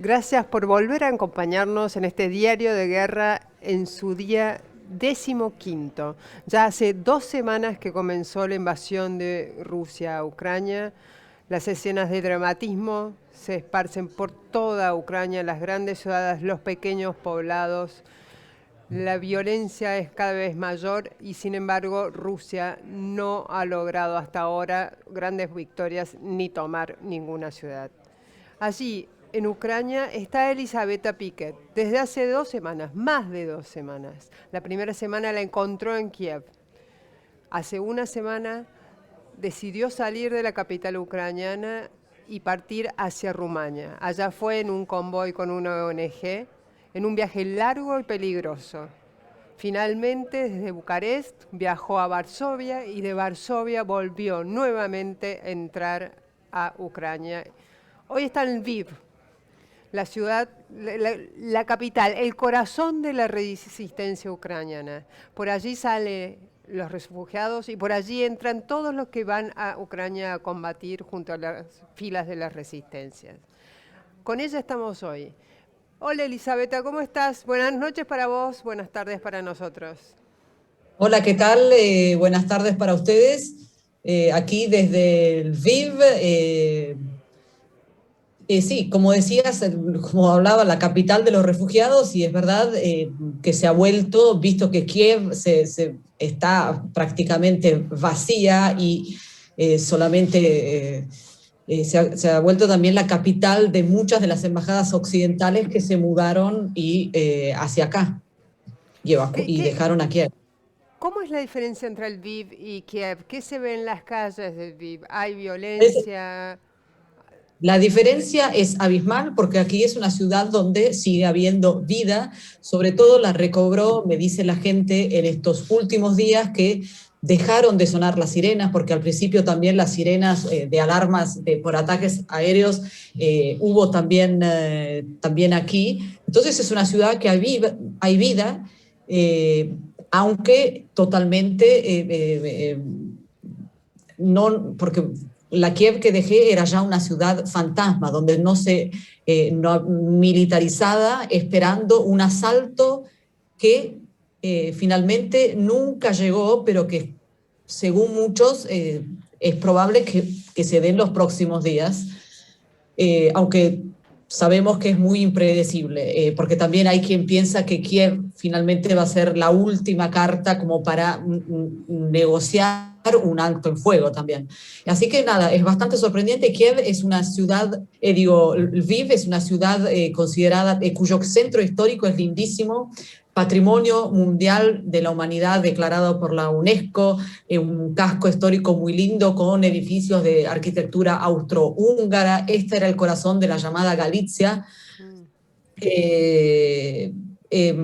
Gracias por volver a acompañarnos en este diario de guerra en su día 15. Ya hace 2 semanas que comenzó la invasión de Rusia a Ucrania. Las escenas de dramatismo se esparcen por toda Ucrania, las grandes ciudades, los pequeños poblados. La violencia es cada vez mayor y sin embargo Rusia no ha logrado hasta ahora grandes victorias ni tomar ninguna ciudad. Allí, en Ucrania, está Elisabetta Piquet desde hace 2 semanas, más de 2 semanas. La primera semana la encontró en Kiev. Hace una semana decidió salir de la capital ucraniana y partir hacia Rumania. Allá fue en un convoy con una ONG, en un viaje largo y peligroso. Finalmente, desde Bucarest, viajó a Varsovia y de Varsovia volvió nuevamente a entrar a Ucrania. Hoy está en Lviv, la ciudad, la capital, el corazón de la resistencia ucraniana. Por allí salen los refugiados y por allí entran todos los que van a Ucrania a combatir junto a las filas de las resistencias. Con ella estamos hoy. Hola Elisabetta, ¿cómo estás? Buenas noches para vos, buenas tardes para nosotros. Hola, ¿qué tal? Buenas tardes para ustedes. Aquí desde el Lviv. Sí, como decías, como hablaba, la capital de los refugiados, y es verdad que se ha vuelto, visto que Kiev está prácticamente vacía y solamente se ha vuelto también la capital de muchas de las embajadas occidentales que se mudaron hacia acá ¿Qué, y qué, dejaron a Kiev. ¿Cómo es la diferencia entre Lviv y Kiev? ¿Qué se ve en las calles de Lviv? ¿Hay Es- violencia? La diferencia es abismal porque aquí es una ciudad donde sigue habiendo vida, sobre todo la recobró, me dice la gente, en estos últimos días que dejaron de sonar las sirenas, porque al principio también las sirenas de alarmas por ataques aéreos hubo también aquí. Entonces es una ciudad que hay vida, eh, aunque totalmente no, porque la Kiev que dejé era ya una ciudad fantasma, donde no militarizada, esperando un asalto que finalmente nunca llegó, pero que según muchos es probable que se den los próximos días, aunque sabemos que es muy impredecible, porque también hay quien piensa que Kiev finalmente va a ser la última carta como para negociar un alto en fuego también. Así que nada, es bastante sorprendente. Kiev es una ciudad, Lviv es una ciudad considerada, cuyo centro histórico es lindísimo, Patrimonio Mundial de la Humanidad declarado por la UNESCO, un casco histórico muy lindo con edificios de arquitectura austrohúngara. Este era el corazón de la llamada Galicia. Mm. Eh, eh,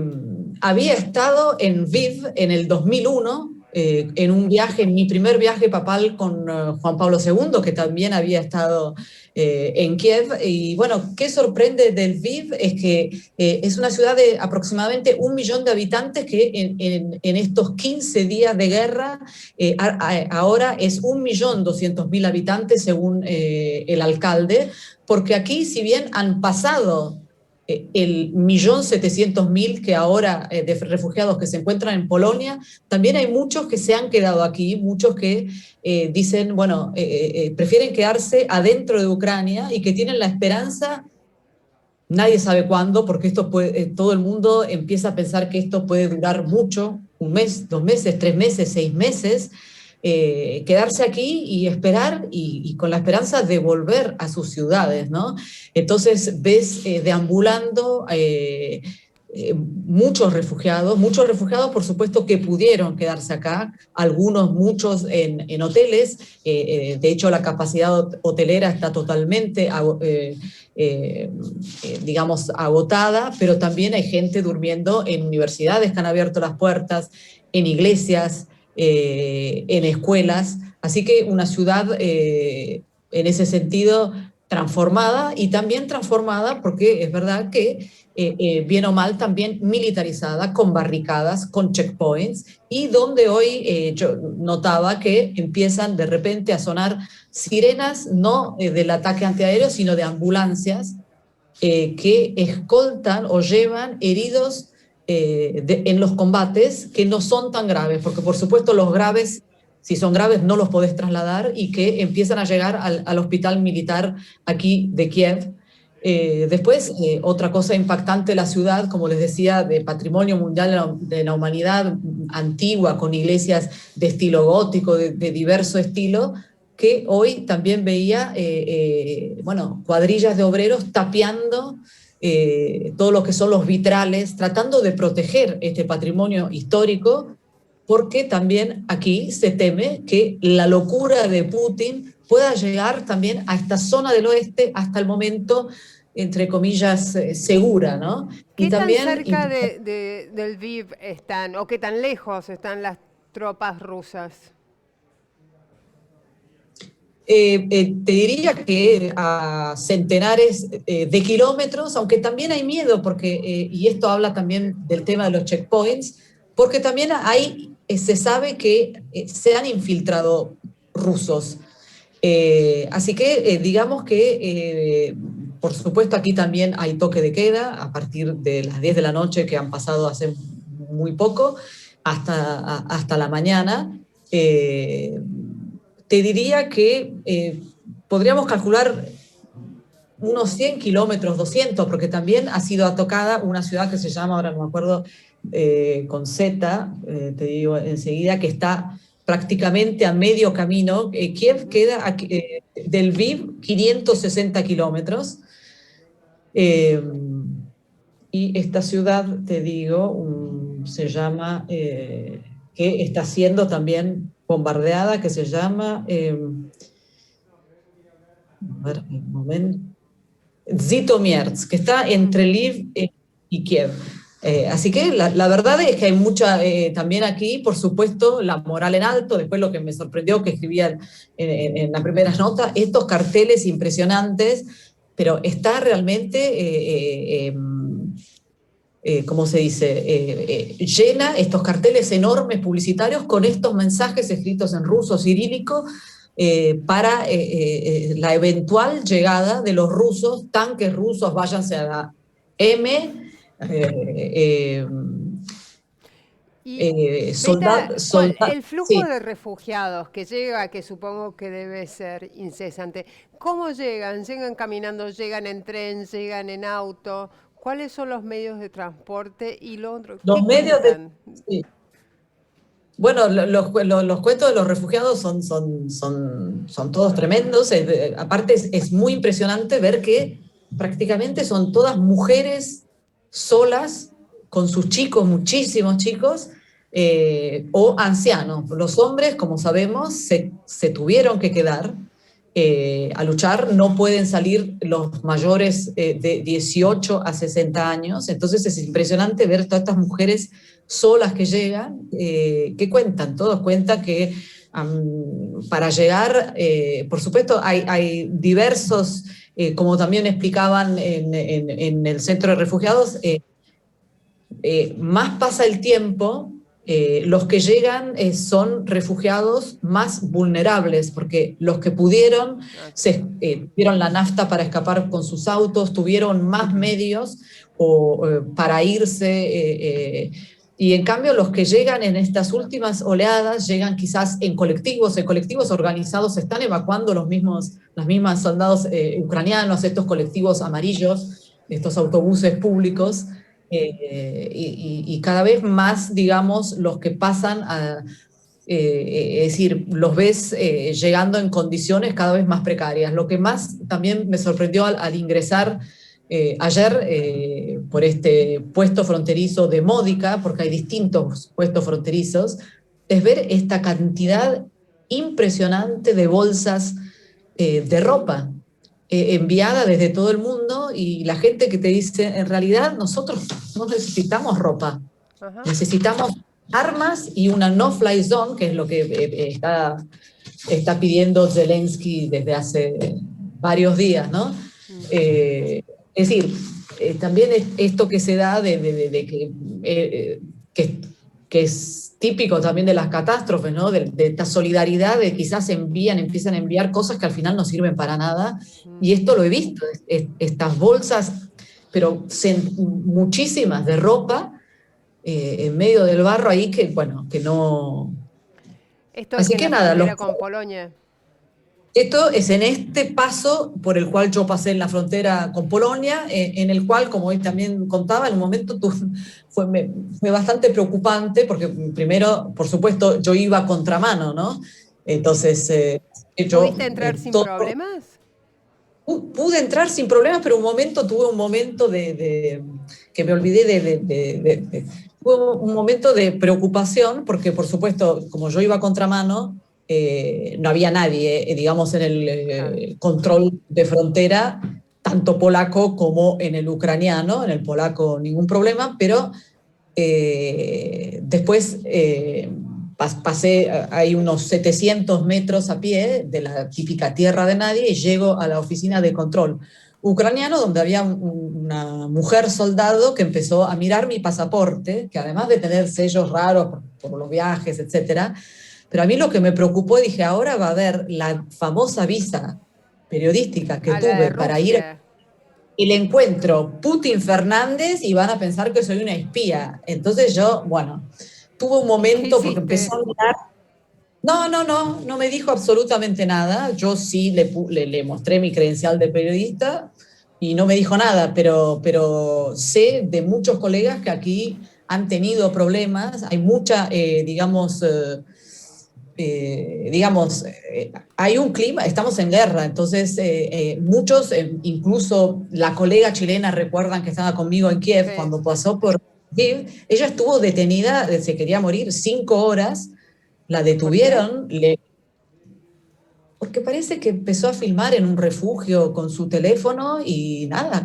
Había estado en Lviv en el 2001 en un viaje, en mi primer viaje papal con Juan Pablo II, que también había estado en Kiev. Y bueno, ¿qué sorprende del Lviv? Es que es una ciudad de aproximadamente 1 millón de habitantes que en estos 15 días de guerra ahora es 1.200.000 habitantes según el alcalde, porque aquí si bien han pasado el 1.700.000 que ahora de refugiados que se encuentran en Polonia, también hay muchos que se han quedado aquí, muchos que dicen, bueno, prefieren quedarse adentro de Ucrania y que tienen la esperanza, nadie sabe cuándo, porque todo el mundo empieza a pensar que esto puede durar mucho, 1 mes, 2 meses, 3 meses, 6 meses, quedarse aquí y esperar y con la esperanza de volver a sus ciudades, ¿no? Entonces ves deambulando muchos refugiados por supuesto que pudieron quedarse acá, algunos, muchos en hoteles, de hecho la capacidad hotelera está totalmente digamos, agotada, pero también hay gente durmiendo en universidades que han abierto las puertas, en iglesias, en escuelas. Así que una ciudad en ese sentido transformada, y también transformada porque es verdad que bien o mal también militarizada, con barricadas, con checkpoints, y donde hoy yo notaba que empiezan de repente a sonar sirenas, no del ataque antiaéreo, sino de ambulancias, que escoltan o llevan heridos en los combates que no son tan graves, porque por supuesto los graves, si son graves, no los podés trasladar y que empiezan a llegar al hospital militar aquí de Kiev. Después, otra cosa impactante, la ciudad, como les decía, de patrimonio mundial de la humanidad, antigua, con iglesias de estilo gótico, de diverso estilo, que hoy también veía bueno, cuadrillas de obreros tapiando todo lo que son los vitrales, tratando de proteger este patrimonio histórico, porque también aquí se teme que la locura de Putin pueda llegar también a esta zona del oeste hasta el momento, entre comillas, segura, ¿no? Y ¿Qué tan también cerca del Lviv están o qué tan lejos están las tropas rusas? Te diría que a centenares de kilómetros, aunque también hay miedo, porque, y esto habla también del tema de los checkpoints, porque también hay, se sabe que se han infiltrado rusos. Así que digamos que, por supuesto, aquí también hay toque de queda a partir de las 10 de la noche, que han pasado hace muy poco, hasta la mañana. Te diría que podríamos calcular unos 100 kilómetros, 200, porque también ha sido atacada una ciudad que se llama, ahora no me acuerdo, con Z, te digo enseguida, que está prácticamente a medio camino. Kiev queda del Lviv 560 kilómetros. Y esta ciudad, te digo, se llama, que está siendo también bombardeada, que se llama, a ver, un momento, Zhytomyr, que está entre Lviv y Kiev. Así que la verdad es que hay mucha, también aquí, por supuesto, la moral en alto. Después lo que me sorprendió, que escribían en las primeras notas, estos carteles impresionantes, pero está realmente, ¿cómo se dice? Llena estos carteles enormes publicitarios con estos mensajes escritos en ruso cirílico, para la eventual llegada de los rusos, tanques rusos, váyanse a la M, Y Beta, el flujo sí. de refugiados que llega, que supongo que debe ser incesante, ¿cómo llegan? ¿Llegan caminando, llegan en tren, llegan en auto? ¿Cuáles son los medios de transporte? Y lo otro, Los ¿qué medios de... cuentan? Sí. Bueno, los cuentos de los refugiados son todos tremendos. Aparte es muy impresionante ver que prácticamente son todas mujeres solas, con sus chicos, muchísimos chicos, o ancianos. Los hombres, como sabemos, se tuvieron que quedar a luchar. No pueden salir los mayores de 18 a 60 años. Entonces es impresionante ver todas estas mujeres solas que llegan, que cuentan, todos cuentan que para llegar, por supuesto, hay diversos, como también explicaban en el centro de refugiados, más pasa el tiempo, los que llegan son refugiados más vulnerables, porque los que pudieron, tuvieron la nafta para escapar con sus autos, tuvieron más medios para irse. Y en cambio los que llegan en estas últimas oleadas llegan quizás en colectivos organizados, se están evacuando los mismos soldados ucranianos, estos colectivos amarillos, estos autobuses públicos, y cada vez más, digamos, los que pasan es decir, los ves llegando en condiciones cada vez más precarias. Lo que más también me sorprendió al ingresar ayer por este puesto fronterizo de Módica, porque hay distintos puestos fronterizos, es ver esta cantidad impresionante de bolsas de ropa enviada desde todo el mundo, y la gente que te dice, en realidad nosotros no necesitamos ropa, Ajá. necesitamos armas y una no-fly zone, que es lo que está pidiendo Zelensky desde hace varios días, ¿no? Es decir, también esto que se da que es típico también de las catástrofes, ¿no? De esta solidaridad, de quizás empiezan a enviar cosas que al final no sirven para nada. Y esto lo he visto, estas bolsas pero muchísimas de ropa en medio del barro ahí que, bueno, que no... Esto es Así en que la nada, frontera con Polonia. esto es en este paso por el cual yo pasé en la frontera con Polonia, en el cual, como hoy también contaba, en un momento fue bastante preocupante, porque primero, por supuesto, yo iba a contramano, ¿no? Entonces, yo ¿Pudiste entrar sin todo, problemas? pude entrar sin problemas, pero tuve un momento que me olvidé tuve un momento de preocupación, porque por supuesto, como yo iba a contramano, no había nadie, digamos, en el Claro. control de frontera, tanto polaco como en el ucraniano. En el polaco ningún problema, pero después pasé ahí unos 700 metros a pie de la típica tierra de nadie y llego a la oficina de control ucraniano, donde había una mujer soldado que empezó a mirar mi pasaporte, que además de tener sellos raros por los viajes, etcétera, pero a mí lo que me preocupó, dije, ahora va a haber la famosa visa periodística que A la de tuve para ir Rusia. y le encuentro Putin Fernández y van a pensar que soy una espía. Entonces yo, bueno, tuve un ¿Y qué momento porque empezó hiciste? a mirar. No me dijo absolutamente nada. Yo sí le mostré mi credencial de periodista y no me dijo nada, pero sé de muchos colegas que aquí han tenido problemas. Hay mucha, hay un clima, estamos en guerra, entonces muchos, incluso la colega chilena, recuerdan que estaba conmigo en Kiev Sí. cuando pasó por Kiev, ella estuvo detenida, se quería morir 5 horas, la ¿Por qué? detuvieron, porque parece que empezó a filmar en un refugio con su teléfono y nada.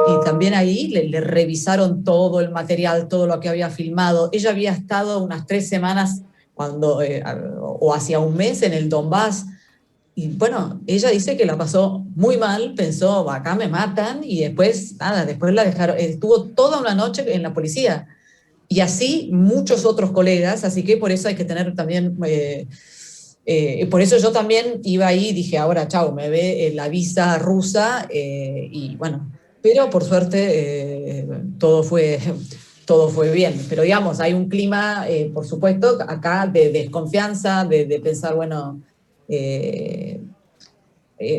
Y también ahí le revisaron todo el material, todo lo que había filmado. Ella había estado unas 3 semanas o hacia un mes en el Donbass. Y bueno, ella dice que la pasó muy mal, pensó, acá me matan, y después, nada, después la dejaron, estuvo toda una noche en la policía. Y así muchos otros colegas, así que por eso hay que tener también por eso yo también iba ahí y dije, ahora, chao, me ve la visa rusa y bueno, pero por suerte todo fue bien. Pero digamos, hay un clima, por supuesto, acá de desconfianza, de pensar, bueno, eh,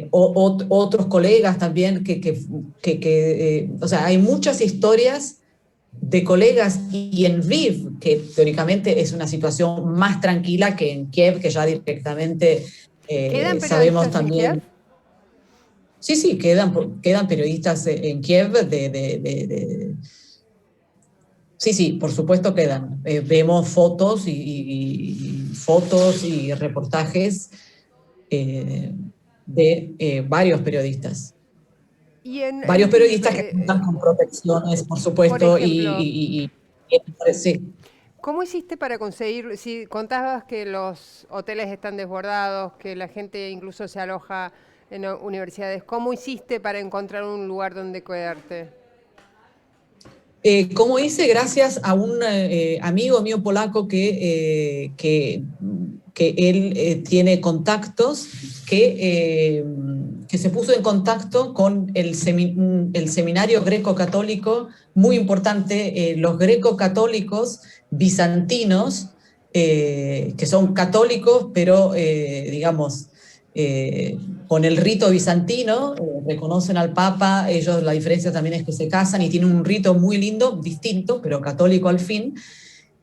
otros colegas también o sea, hay muchas historias de colegas y en Lviv, que teóricamente es una situación más tranquila que en Kiev, que ya directamente ¿Quedan sabemos periodistas en Kiev? también. Sí, sí, quedan periodistas en Kiev sí, sí, por supuesto quedan. Vemos fotos fotos y reportajes eh, de varios periodistas. Y en Varios Viv, periodistas que cuentan con protecciones, por por supuesto, ejemplo, sí. ¿cómo hiciste para conseguir, si contabas que los hoteles están desbordados, que la gente incluso se aloja en universidades, ¿cómo hiciste para encontrar un lugar donde quedarte? Como hice, gracias a un amigo mío polaco que él tiene contactos, que se puso en contacto con el seminario greco-católico, muy importante, los greco-católicos bizantinos, que son católicos, pero digamos, eh, con el rito bizantino, reconocen al Papa, ellos la diferencia también es que se casan y tienen un rito muy lindo, distinto, pero católico al fin,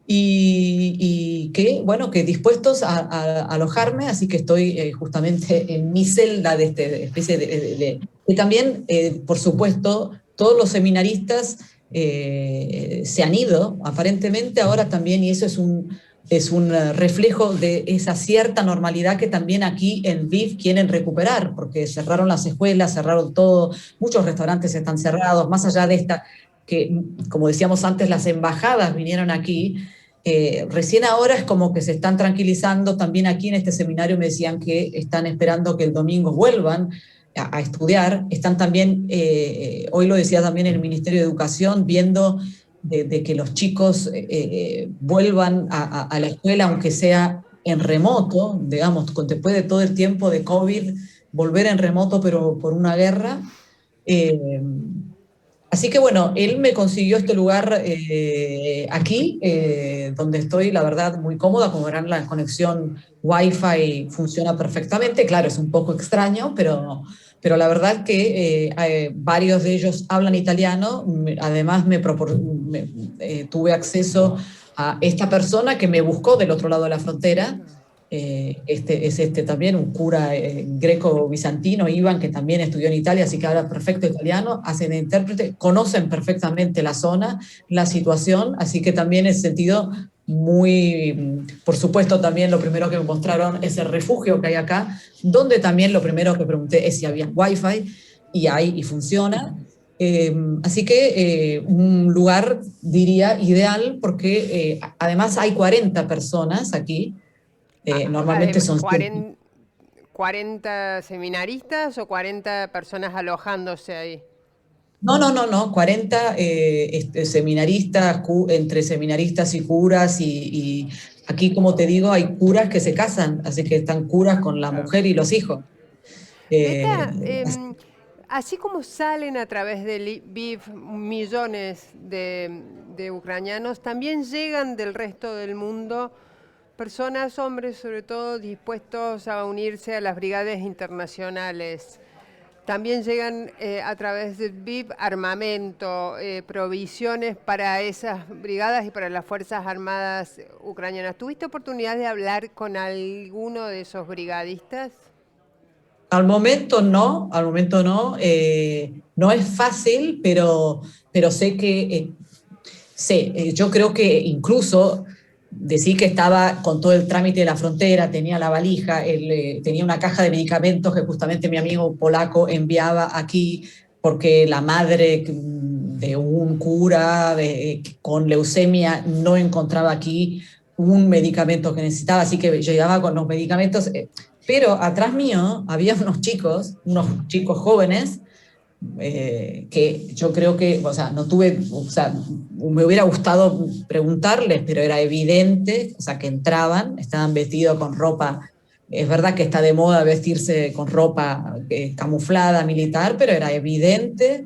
y que, bueno, que dispuestos a alojarme, así que estoy justamente en mi celda de esta especie y también, por supuesto, todos los seminaristas se han ido, aparentemente ahora también, y eso es un reflejo de esa cierta normalidad que también aquí en Lviv quieren recuperar, porque cerraron las escuelas, cerraron todo, muchos restaurantes están cerrados, más allá de esta, que como decíamos antes, las embajadas vinieron aquí, recién ahora es como que se están tranquilizando. También aquí en este seminario me decían que están esperando que el domingo vuelvan a estudiar. Están también, hoy lo decía también el Ministerio de Educación, viendo de que los chicos vuelvan a la escuela, aunque sea en remoto, digamos, después de todo el tiempo de COVID, volver en remoto, pero por una guerra. Eh, Así que bueno, él me consiguió este lugar aquí, donde estoy, la verdad, muy cómoda. Como verán, la conexión Wi-Fi funciona perfectamente. Claro, es un poco extraño, pero la verdad que varios de ellos hablan italiano. Además, tuve acceso a esta persona que me buscó del otro lado de la frontera. Este también, un cura greco-bizantino, Iván, que también estudió en Italia, así que habla perfecto italiano, hace de intérprete, conocen perfectamente la zona, la situación, así que también en ese sentido muy, por supuesto también lo primero que me mostraron es el refugio que hay acá, donde también lo primero que pregunté es si había wifi, y hay y funciona. Así que un lugar, diría, ideal, porque además hay 40 personas aquí, normalmente son 100. 40 seminaristas o 40 personas alojándose ahí. No, no, no, no, 40 seminaristas, entre seminaristas y curas, y aquí, como te digo, hay curas que se casan, así que están curas con la Claro. mujer y los hijos. Eh, Beta, así como salen a través de BIF millones de ucranianos, también llegan del resto del mundo personas, hombres sobre todo, dispuestos a unirse a las brigadas internacionales. También llegan a través de BIF armamento, provisiones para esas brigadas y para las Fuerzas Armadas ucranianas. ¿Tuviste oportunidad de hablar con alguno de esos brigadistas? al momento no, no es fácil, pero sé que yo creo que incluso decir que estaba con todo el trámite de la frontera, tenía la valija, tenía una caja de medicamentos que justamente mi amigo polaco enviaba aquí porque la madre de un cura con leucemia no encontraba aquí un medicamento que necesitaba, así que yo llegaba con los medicamentos, pero atrás mío había unos chicos jóvenes que yo creo que, o sea, no tuve, o sea, me hubiera gustado preguntarles, pero era evidente, o sea, que entraban, estaban vestidos con ropa, es verdad que está de moda vestirse con ropa camuflada, militar, pero era evidente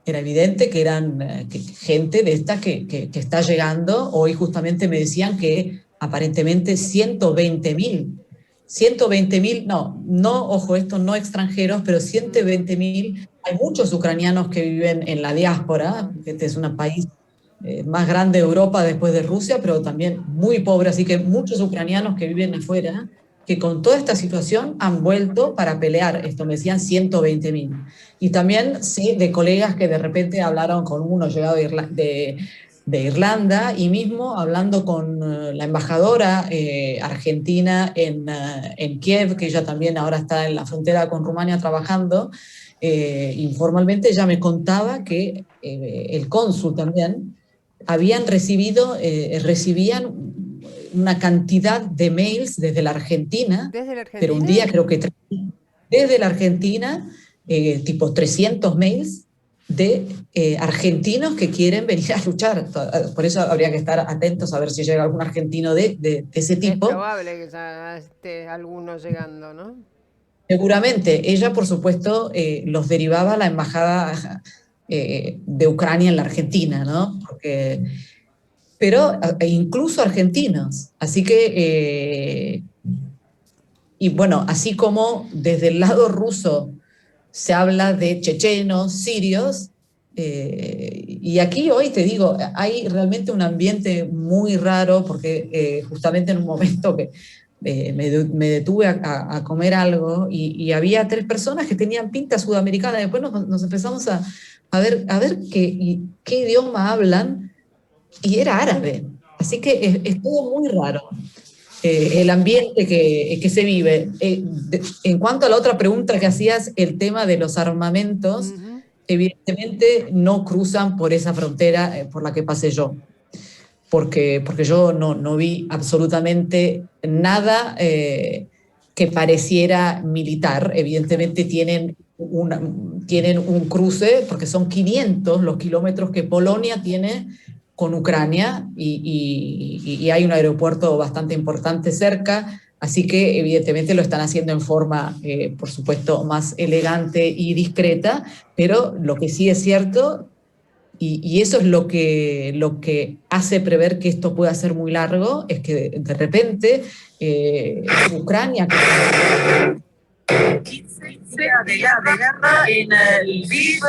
que eran gente de esta que está llegando. Hoy justamente me decían que aparentemente 120.000, no, ojo, esto no extranjeros, pero 120.000. Hay muchos ucranianos que viven en la diáspora, que este es un país más grande de Europa después de Rusia, pero también muy pobre, así que muchos ucranianos que viven afuera, que con toda esta situación han vuelto para pelear. Esto me decían 120.000. Y también sé de colegas que de repente hablaron con uno llegado de Irlanda, y mismo hablando con la embajadora argentina en Kiev, que ella también ahora está en la frontera con Rumania trabajando, informalmente ella me contaba que el cónsul también recibían una cantidad de mails desde la Argentina, ¿Desde la pero un Argentina? día creo que desde la Argentina, tipo 300 mails de argentinos que quieren venir a luchar. Por eso habría que estar atentos a ver si llega algún argentino de ese Es tipo. probable que ya esté alguno llegando, ¿no? Seguramente, ella por supuesto los derivaba a la embajada de Ucrania en la Argentina, ¿no? Pero incluso argentinos. Así que, y bueno, así como desde el lado ruso se habla de chechenos, sirios, y aquí hoy te digo, hay realmente un ambiente muy raro, porque justamente en un momento que me detuve a comer algo, y había 3 personas que tenían pinta sudamericana. Después nos empezamos a ver qué idioma hablan, y era árabe. Así que es todo muy raro el ambiente que se vive. En cuanto a la otra pregunta que hacías, el tema de los armamentos, Ujú. evidentemente no cruzan por esa frontera por la que pasé yo, porque yo no vi absolutamente nada que pareciera militar. Claro. Evidentemente tienen un cruce, porque son 500 los kilómetros que Polonia tiene con Ucrania, y hay un aeropuerto bastante importante cerca, así que evidentemente lo están haciendo en forma, por supuesto, más elegante y discreta, pero lo que sí es cierto y eso es lo que hace prever que esto pueda ser muy largo, es que de repente Ucrania, que 15 días de guerra en el Lviv,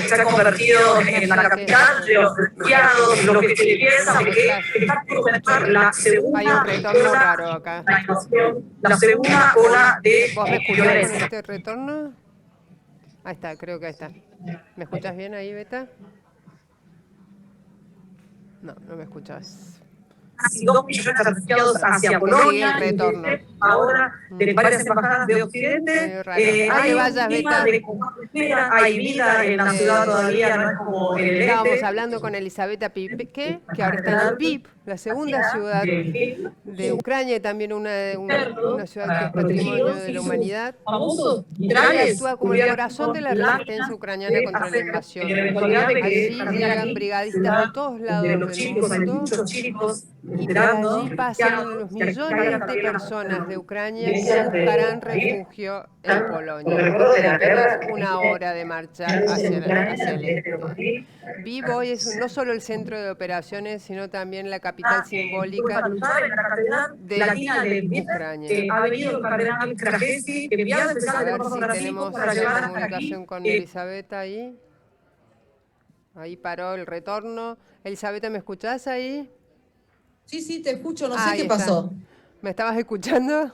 se ha convertido en la capital de los refugiados, lo que se piensa que está por comenzar la Hay un segunda retorno ola raro de acá. la invasión, la segunda ola de ¿Vos me escuchás con violencia. este retorno? Ahí está, creo que ahí está. ¿Me escuchás bien ahí, Beta? No, no me escuchás. Casi 2 millones de refugiados hacia Que sigue el Polonia y retorno. ahora de varias embajadas de Occidente. Medio raro. No te Hay un vayas, clima Beta. de espera, hay vida en la ciudad todavía, no es como en el Estábamos este. hablando con Elisabetta Piqué, que ahora está en Lviv, la segunda ciudad de Ucrania y también una ciudad que es patrimonio de la humanidad. Famosos Y vitrales actúa como el corazón de la resistencia ucraniana contra la invasión. en eventualidad de que Allí llegan brigadistas de todos de lados los del chicos, hay mundo muchos chicos y por esperando, allí pasan los millones de personas de Ucrania que buscarán refugio en Polonia, que queda apenas una hora de marcha hacia el este. Vivo hoy es no solo el centro de operaciones, sino también la capital simbólica en la catedral de latina de Lviv, Ucrania. ha venido el cardenal Krajewski, enviado A especial del ver Papa si Francisco tenemos para una llevar hasta aquí. comunicación con Elisabetta ahí. Ahí paró el retorno. Elisabetta, ¿me escuchás ahí? Sí, sí, te escucho, no sé Ahí qué está. pasó. ¿Me estabas escuchando?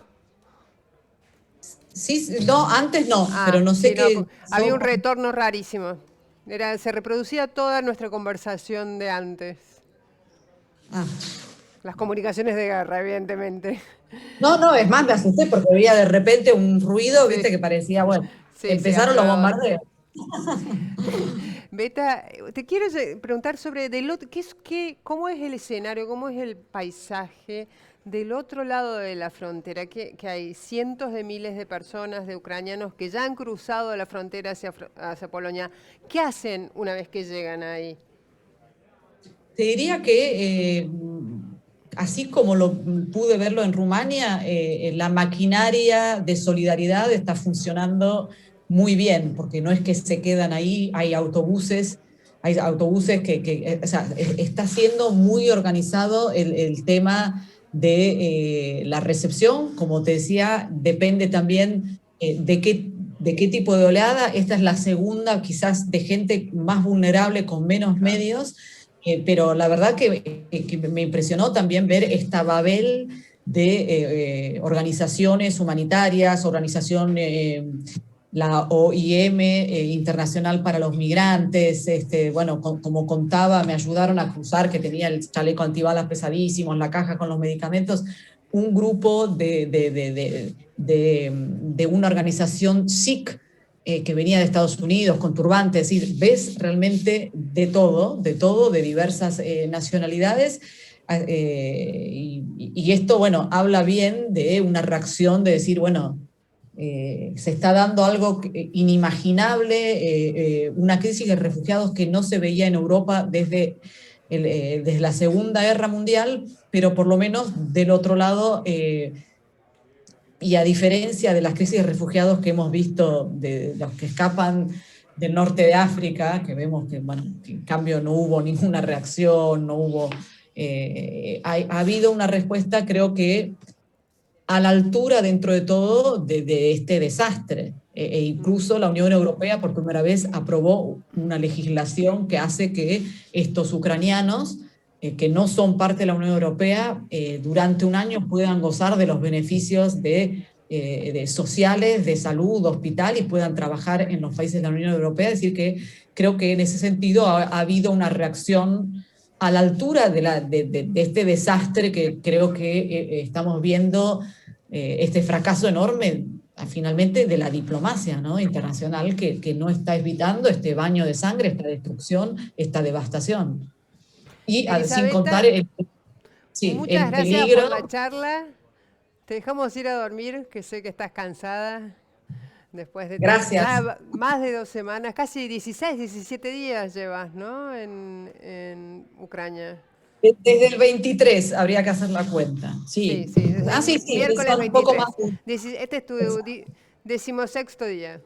Sí, no, antes no, pero no sé Sí, no, qué había pasó. un retorno rarísimo. Se reproducía toda nuestra conversación de antes. Ah. Las comunicaciones de guerra, evidentemente. No, no, es más, me asusté porque veía de repente un ruido, Sí, viste, que parecía, bueno, sí, sí, empezaron los alrededor. bombardeos. Beta, te quiero preguntar sobre cómo es el escenario, cómo es el paisaje del otro lado de la frontera, que hay cientos de miles de personas, de ucranianos, que ya han cruzado la frontera hacia Polonia. ¿Qué hacen una vez que llegan ahí? Te diría que, así como lo pude verlo en Rumania, la maquinaria de solidaridad está funcionando muy bien, porque no es que se quedan ahí, hay autobuses o sea, está siendo muy organizado el tema de la recepción, como te decía, depende también de qué tipo de oleada. Esta es la segunda, quizás de gente más vulnerable con menos Claro. medios, pero la verdad que me impresionó también ver esta babel de organizaciones humanitarias, la OIM, Internacional para los Migrantes, bueno, como contaba, me ayudaron a cruzar, que tenía el chaleco antibalas pesadísimo, la caja con los medicamentos, un grupo de una organización SIC, que venía de Estados Unidos con turbantes, es decir, ves realmente de diversas nacionalidades, y esto, bueno, habla bien de una reacción de decir, bueno, se está dando algo inimaginable, una crisis de refugiados que no se veía en Europa desde la Segunda Guerra Mundial, pero por lo menos del otro lado, y a diferencia de las crisis de refugiados que hemos visto, de los que escapan del norte de África, que vemos que, bueno, que en cambio no hubo ninguna reacción, no hubo... ha habido una respuesta, creo que a la altura, dentro de todo, de este desastre. Incluso la Unión Europea por primera vez aprobó una legislación que hace que estos ucranianos, que no son parte de la Unión Europea, durante un año puedan gozar de los beneficios de sociales, de salud, hospital, y puedan trabajar en los países de la Unión Europea. Es decir, que creo que en ese sentido ha habido una reacción a la altura de este desastre que creo que estamos viendo, este fracaso enorme finalmente de la diplomacia, ¿no?, internacional, que no está evitando este baño de sangre, esta destrucción, esta devastación. Y sin contar Elisabetta, muchas el gracias por peligro. la charla. Te dejamos ir a dormir, que sé que estás cansada. Después de Gracias. ya más de 2 semanas, casi 16, 17 días llevas, ¿no? En Ucrania. Desde el 23 habría que hacer la cuenta. Sí, Sí. sí, desde Ah, el sí, sí, miércoles son un poco 23. más. Este es tu 16º día.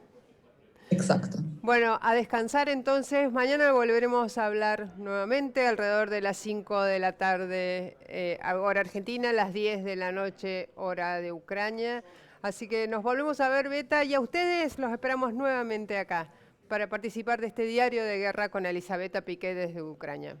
Exacto. Bueno, a descansar entonces. Mañana volveremos a hablar nuevamente alrededor de las 5 de la tarde, hora argentina, las 10 de la noche, hora de Ucrania. Así que nos volvemos a ver, Beta, y a ustedes los esperamos nuevamente acá para participar de este diario de guerra con Elisabetta Piqué desde Ucrania.